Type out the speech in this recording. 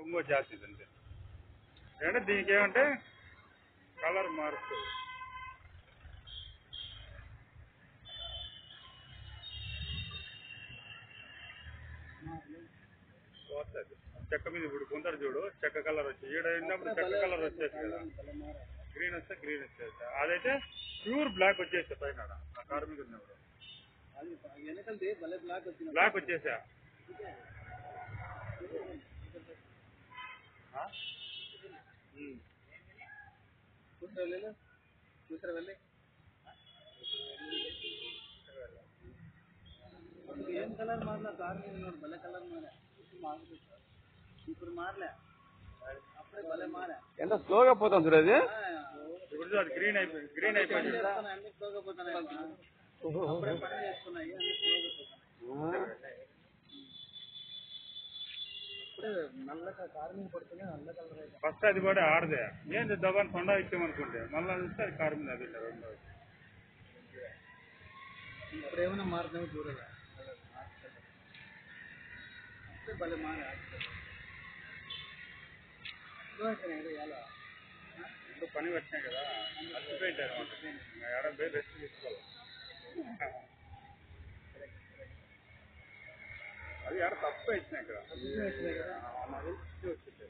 ఇంకో జాతి ఇది అంతే. అంటే దీనికి ఏమంటే కలర్ మారుస్తుంది. పోతుంది చెక్క మీద ఇప్పుడు కొందరు చూడు చెక్క కలర్ వచ్చి ఈడ అయినప్పుడు చెక్క కలర్ వచ్చేసి కదా, గ్రీన్ వస్తే గ్రీన్ వచ్చేస్తా. అదైతే ప్యూర్ బ్లాక్ వచ్చేస్తా పైన ఆ కారు మీద ఉన్నప్పుడు బ్లాక్ వచ్చేసా. ఏం కలర్ మారలా కారు మీద ఉన్నాడు భలే కలర్ మారా ఇప్పుడు మారలే అప్పుడే భలే మారా. ఎంత స్లోగా పోతాం చూడు అది. ఇప్పుడు అది గ్రీన్ అయిపోయింది. గ్రీన్ అయిపోయింది అన్ని స్లోగా పోతున్నాయి. అప్పుడే పని చేస్తున్నాయి అన్ని స్లోగా పోతున్నాయి. ఇప్పుడే నల్లగా కారు మీద పడుతుంది నల్ల కలర్ అయితే ఫస్ట్ అది కూడా ఆడదే ఏంది దబాన్ని కొండ ఇచ్చామనుకుంటే మళ్ళీ చూస్తే అది కారు మీద అది రెండో. ఇప్పుడు ఏమైనా మారుతామో చూడాలి. భలే మారా ఇప్పుడు పని వచ్చినాయి కదా అలసిపోయింటారు అనమాట. ఎక్కడ పోయి రెస్ట్ తీసుకోవాలి. అది ఎక్కడ తప్పు వచ్చినాయి కదా వచ్చింది.